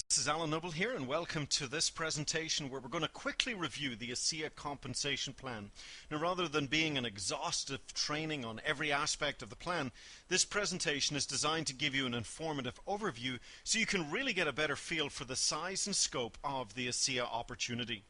This is Alan Noble here, and welcome to this presentation where we're going to quickly review the ASEA compensation plan. Now, rather than being an exhaustive training on every aspect of the plan, this presentation is designed to give you an informative overview so you can really get a better feel for the size and scope of the ASEA opportunity.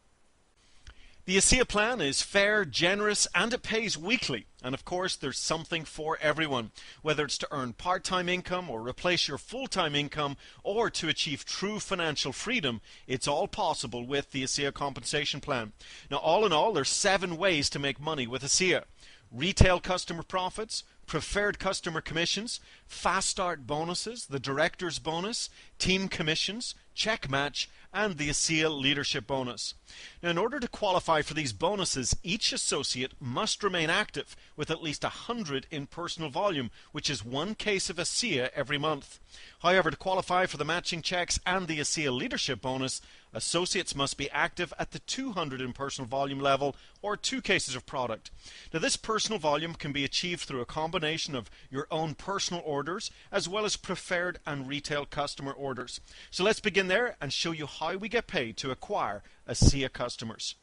The ASEA plan is fair, generous, and it pays weekly. And of course, there's something for everyone. Whether it's to earn part-time income or replace your full-time income or to achieve true financial freedom, it's all possible with the ASEA compensation plan. Now, all in all, there's 7 ways to make money with ASEA. Retail customer profits, preferred customer commissions, fast start bonuses, the director's bonus, team commissions, check match, and the ASEA leadership bonus. Now, in order to qualify for these bonuses, each associate must remain active with at least 100 in personal volume, which is 1 case of ASEA every month. However, to qualify for the matching checks and the ASEA leadership bonus, associates must be active at the 200 in personal volume level or 2 cases of product. Now, this personal volume can be achieved through a combination of your own personal orders as well as preferred and retail customer orders. So let's begin there and show you how we get paid to acquire ASEA customers.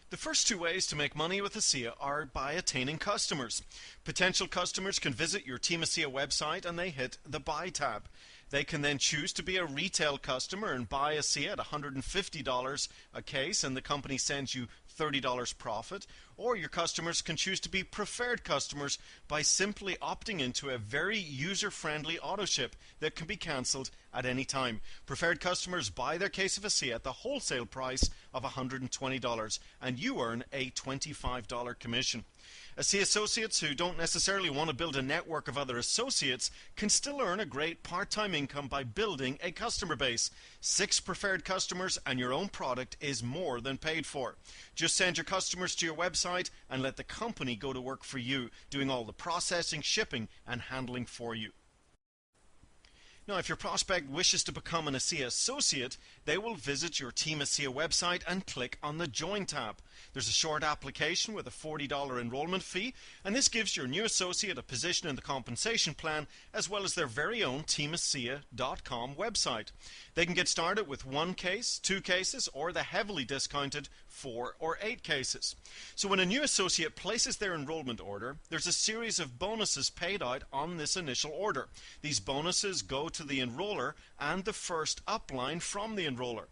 The first 2 ways to make money with ASEA are by attaining customers. Potential customers can visit your Team ASEA website and they hit the Buy tab. They can then choose to be a retail customer and buy ASEA at $150 a case, and the company sends you $30 profit. Or your customers can choose to be preferred customers by simply opting into a very user-friendly auto ship that can be cancelled at any time. Preferred customers buy their case of ASEA at the wholesale price of $120, and you earn a $25 commission. ASEA associates who don't necessarily want to build a network of other associates can still earn a great part-time income by building a customer base. 6 preferred customers and your own product is more than paid for. Just send your customers to your website and let the company go to work for you, doing all the processing, shipping, and handling for you. Now, if your prospect wishes to become an ASEA associate, they will visit your Team ASEA website and click on the Join tab. There's a short application with a $40 enrollment fee, and this gives your new associate a position in the compensation plan as well as their very own teamasea.com website. They can get started with 1 case, 2 cases, or the heavily discounted 4 or 8 cases. So when a new associate places their enrollment order, there's a series of bonuses paid out on this initial order. These bonuses go to the enroller and the first upline from the enroller.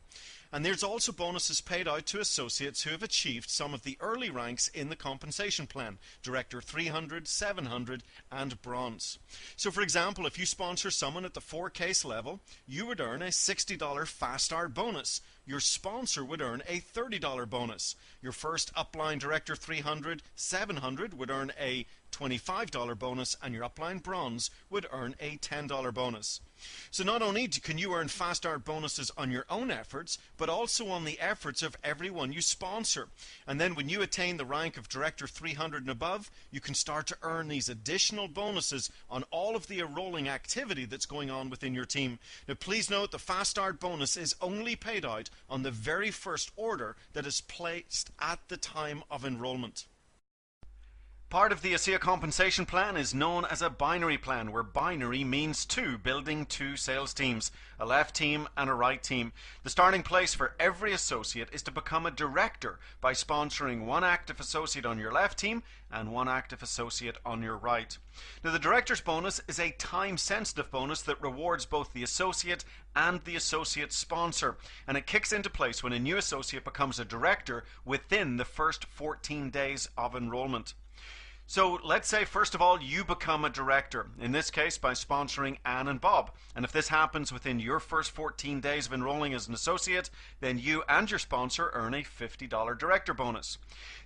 And there's also bonuses paid out to associates who have achieved some of the early ranks in the compensation plan, Director 300, 700, and Bronze. So for example, if you sponsor someone at the 4 case level, you would earn a $60 fast start bonus. Your sponsor would earn a $30 bonus. Your first upline Director 300, 700 would earn a $25 bonus, and your upline Bronze would earn a $10 bonus. So not only can you earn fast start bonuses on your own efforts, but also on the efforts of everyone you sponsor. And then when you attain the rank of Director 300 and above, you can start to earn these additional bonuses on all of the enrolling activity that's going on within your team. Now please note the fast start bonus is only paid out on the very first order that is placed at the time of enrollment. Part of the ASEA compensation plan is known as a binary plan, where binary means 2, building 2 sales teams, a left team and a right team. The starting place for every associate is to become a director by sponsoring 1 active associate on your left team and 1 active associate on your right. Now, the director's bonus is a time-sensitive bonus that rewards both the associate and the associate sponsor, and it kicks into place when a new associate becomes a director within the first 14 days of enrollment. So let's say first of all you become a director, in this case by sponsoring Anne and Bob, and if this happens within your first 14 days of enrolling as an associate, then you and your sponsor earn a $50 director bonus.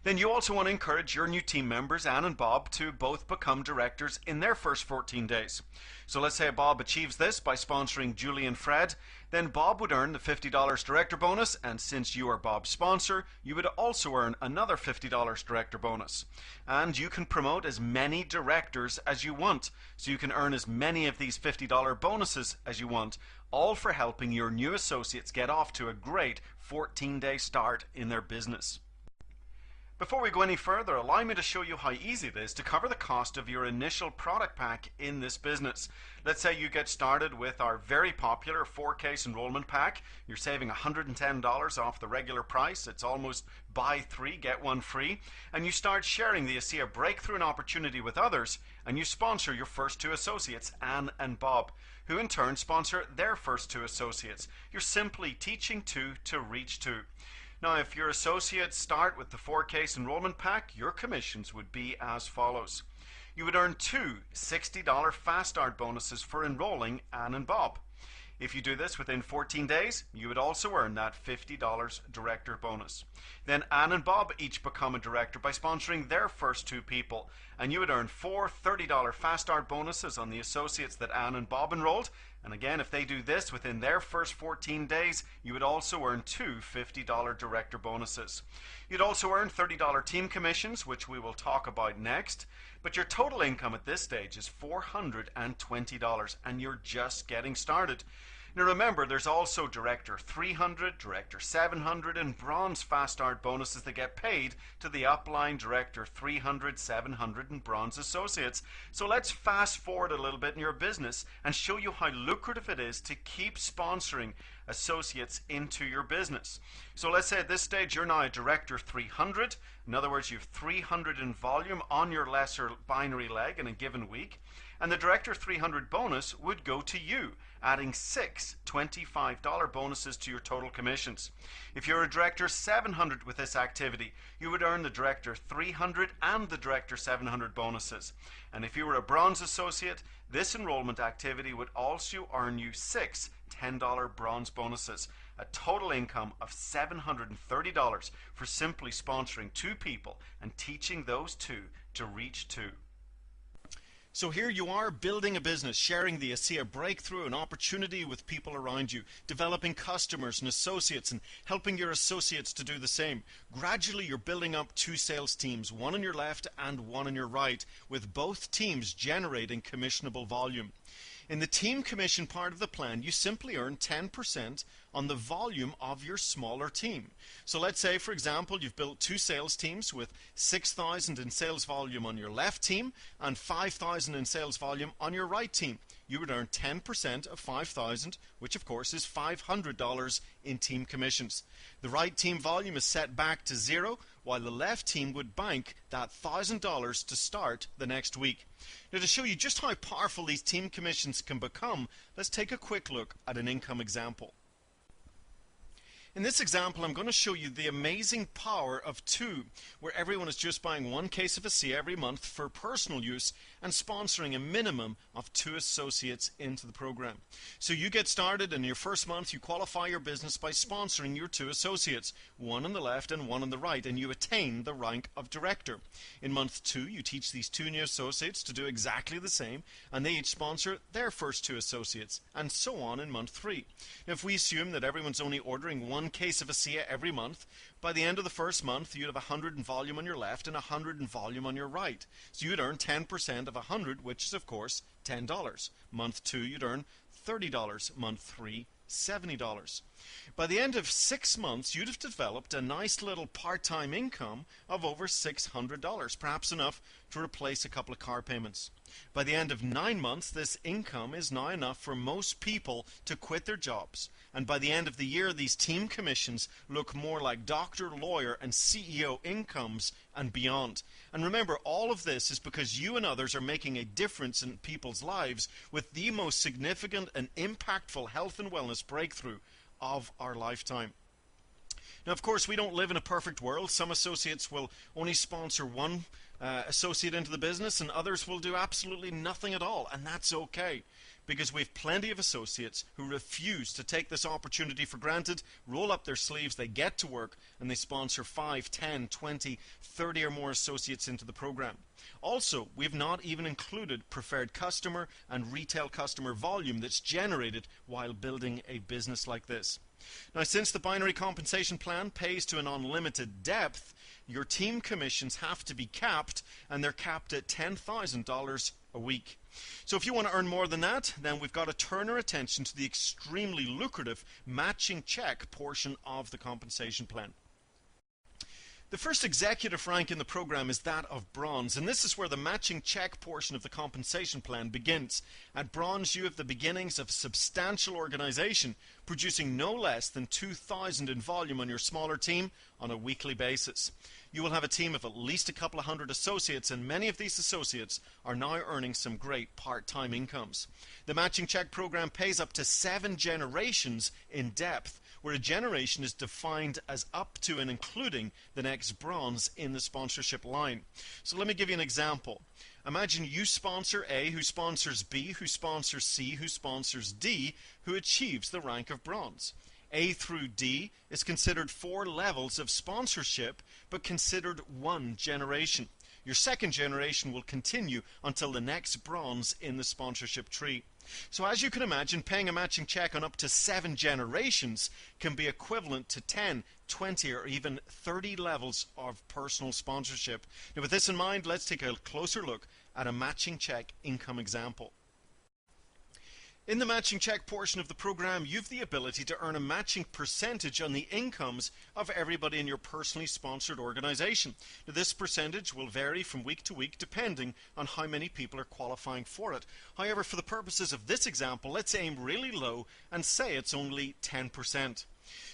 Then you also want to encourage your new team members, Anne and Bob, to both become directors in their first 14 days. So let's say Bob achieves this by sponsoring Julie and Fred, then Bob would earn the $50 director bonus, and since you are Bob's sponsor, you would also earn another $50 director bonus. And you can promote as many directors as you want, so you can earn as many of these $50 bonuses as you want, all for helping your new associates get off to a great 14-day start in their business. Before we go any further, allow me to show you how easy it is to cover the cost of your initial product pack in this business. Let's say you get started with our very popular 4-case enrollment pack. You're saving $110 off the regular price. It's almost buy 3, get 1 free. And you start sharing the ASEA breakthrough and opportunity with others, and you sponsor your first 2 associates, Anne and Bob, who in turn sponsor their first 2 associates. You're simply teaching 2 to reach 2. Now, if your associates start with the 4-case enrollment pack, your commissions would be as follows. You would earn 2 $60 Fast Start bonuses for enrolling Anne and Bob. If you do this within 14 days, you would also earn that $50 director bonus. Then Anne and Bob each become a director by sponsoring their first 2 people, and you would earn 4 $30 Fast Start bonuses on the associates that Anne and Bob enrolled. And again, if they do this within their first 14 days, you would also earn 2 $50 director bonuses. You'd also earn $30 team commissions, which we will talk about next. But your total income at this stage is $420, and you're just getting started. Now remember, there's also Director 300, Director 700, and Bronze Fast Start bonuses that get paid to the upline Director 300, 700, and Bronze associates. So let's fast forward a little bit in your business and show you how lucrative it is to keep sponsoring associates into your business. So let's say at this stage you're now a Director 300. In other words, you have 300 in volume on your lesser binary leg in a given week. And the Director 300 bonus would go to you, adding 6 $25 bonuses to your total commissions. If you're a Director 700 with this activity, you would earn the Director 300 and the Director 700 bonuses. And if you were a Bronze associate, this enrollment activity would also earn you 6 $10 Bronze bonuses, a total income of $730 for simply sponsoring 2 people and teaching those 2 to reach 2. So here you are building a business, sharing the ASEA breakthrough and opportunity with people around you, developing customers and associates and helping your associates to do the same. Gradually you're building up 2 sales teams, one on your left and one on your right, with both teams generating commissionable volume. In the team commission part of the plan, you simply earn 10% on the volume of your smaller team. So let's say, for example, you've built 2 sales teams with 6,000 in sales volume on your left team and 5,000 in sales volume on your right team. You would earn 10% of 5,000, which of course is $500 in team commissions. The right team volume is set back to 0, while the left team would bank that $1,000 to start the next week. Now, to show you just how powerful these team commissions can become, let's take a quick look at an income example. In this example, I'm going to show you the amazing power of 2, where everyone is just buying 1 case of ASEA every month for personal use and sponsoring a minimum of 2 associates into the program. So you get started, and in your first month you qualify your business by sponsoring your 2 associates, one on the left and one on the right, and you attain the rank of director. In month 2, you teach these 2 new associates to do exactly the same, and they each sponsor their first 2 associates, and so on in month 3. Now, if we assume that everyone's only ordering 1 case of ASEA every month, by the end of the first month you'd have 100 in volume on your left and 100 in volume on your right. So you'd earn 10% of 100, which is of course $10. Month 2 you'd earn $30. Month 3 $70. By the end of 6 months, you'd have developed a nice little part-time income of over $600, perhaps enough to replace a couple of car payments. By the end of 9 months, this income is now enough for most people to quit their jobs. And by the end of the year, these team commissions look more like doctor, lawyer, and CEO incomes and beyond. And remember, all of this is because you and others are making a difference in people's lives with the most significant and impactful health and wellness breakthrough of our lifetime. Now, of course, we don't live in a perfect world. Some associates will only sponsor 1 associate into the business, and others will do absolutely nothing at all, and that's okay, because we have plenty of associates who refuse to take this opportunity for granted, roll up their sleeves, they get to work, and they sponsor 5, 10, 20, 30 or more associates into the program. Also, we have not even included preferred customer and retail customer volume that's generated while building a business like this. Now, since the binary compensation plan pays to an unlimited depth, your team commissions have to be capped, and they're capped at $10,000 a week. So if you want to earn more than that, then we've got to turn our attention to the extremely lucrative matching check portion of the compensation plan. The first executive rank in the program is that of bronze, and this is where the matching check portion of the compensation plan begins. At bronze, you have the beginnings of a substantial organization, producing no less than 2,000 in volume on your smaller team on a weekly basis. You will have a team of at least a couple of hundred associates, and many of these associates are now earning some great part-time incomes. The matching check program pays up to 7 generations in depth, where a generation is defined as up to and including the next bronze in the sponsorship line. So let me give you an example. Imagine you sponsor A, who sponsors B, who sponsors C, who sponsors D, who achieves the rank of bronze. A through D is considered 4 levels of sponsorship, but considered 1 generation. Your second generation will continue until the next bronze in the sponsorship tree. So as you can imagine, paying a matching check on up to 7 generations can be equivalent to 10, 20, or even 30 levels of personal sponsorship. Now with this in mind, let's take a closer look at a matching check income example. In the matching check portion of the program, you have the ability to earn a matching percentage on the incomes of everybody in your personally sponsored organization. Now, this percentage will vary from week to week depending on how many people are qualifying for it. However, for the purposes of this example, let's aim really low and say it's only 10%.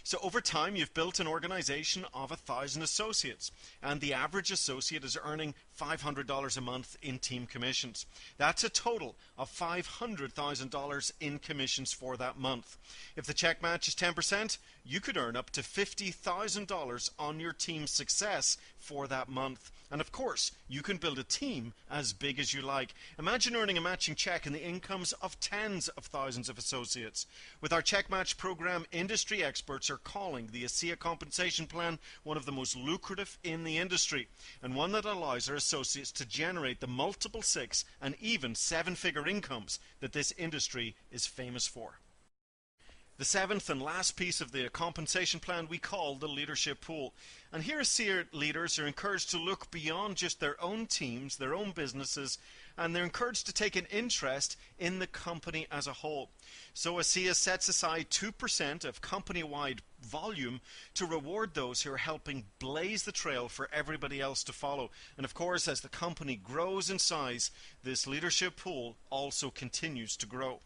So over time, you've built an organization of 1,000 associates, and the average associate is earning $500 a month in team commissions. That's a total of $500,000 in commissions for that month. If the check match is 10%, you could earn up to $50,000 on your team's success for that month. And of course, you can build a team as big as you like. Imagine earning a matching check in the incomes of tens of thousands of associates. With our check match program, industry experts are calling the ASEA compensation plan one of the most lucrative in the industry, and one that allows our associates to generate the multiple 6 and even 7-figure incomes that this industry is famous for. The 7th and last piece of the compensation plan we call the leadership pool. And here ASEA leaders are encouraged to look beyond just their own teams, their own businesses, and they're encouraged to take an interest in the company as a whole. So ASEA sets aside 2% of company-wide volume to reward those who are helping blaze the trail for everybody else to follow. And of course, as the company grows in size, this leadership pool also continues to grow.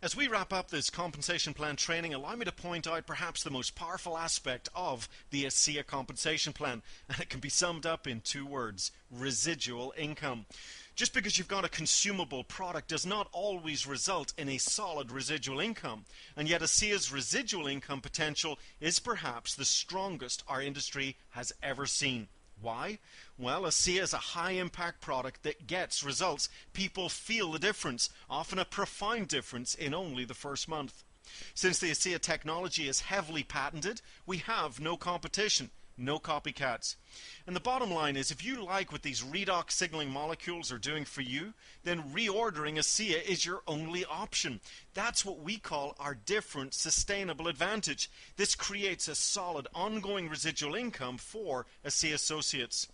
As we wrap up this compensation plan training, allow me to point out perhaps the most powerful aspect of the ASEA compensation plan, and it can be summed up in 2 words: residual income. Just because you've got a consumable product does not always result in a solid residual income, and yet ASEA's residual income potential is perhaps the strongest our industry has ever seen. Why? Well, ASEA is a high-impact product that gets results. People feel the difference, often a profound difference, in only the first month. Since the ASEA technology is heavily patented, we have no competition, no copycats. And the bottom line is, if you like what these redox signaling molecules are doing for you, then reordering ASEA is your only option. That's what we call our different sustainable advantage. This creates a solid ongoing residual income for ASEA associates.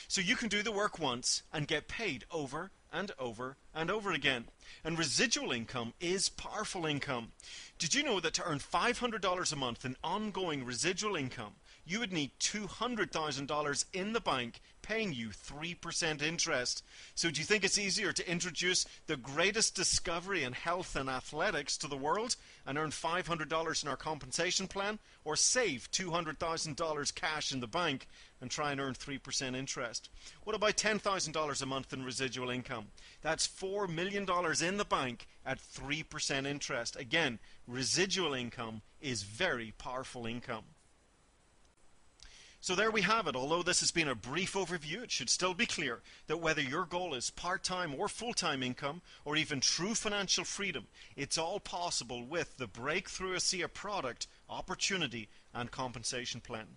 So you can do the work once and get paid over and over and over again. And residual income is powerful income. Did you know that to earn $500 a month in ongoing residual income, you would need $200,000 in the bank paying you 3% interest? So do you think it's easier to introduce the greatest discovery in health and athletics to the world and earn $500 in our compensation plan, or save $200,000 cash in the bank and try and earn 3% interest? What about $10,000 a month in residual income? That's $4 million in the bank at 3% interest. Again, residual income is very powerful income. So there we have it. Although this has been a brief overview, it should still be clear that whether your goal is part-time or full-time income, or even true financial freedom, it's all possible with the breakthrough ASEA product, opportunity, and compensation plan.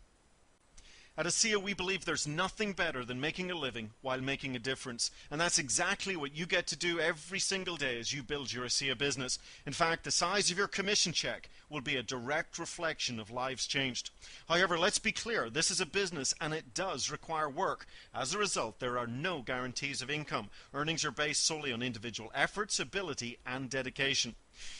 At ASEA, we believe there's nothing better than making a living while making a difference. And that's exactly what you get to do every single day as you build your ASEA business. In fact, the size of your commission check will be a direct reflection of lives changed. However, let's be clear, this is a business and it does require work. As a result, there are no guarantees of income. Earnings are based solely on individual efforts, ability, and dedication.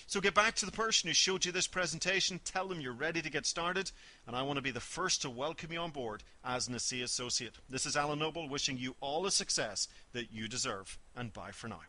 So get back to the person who showed you this presentation, tell them you're ready to get started, and I want to be the first to welcome you on board as an ASEA associate. This is Alan Noble wishing you all the success that you deserve, and bye for now.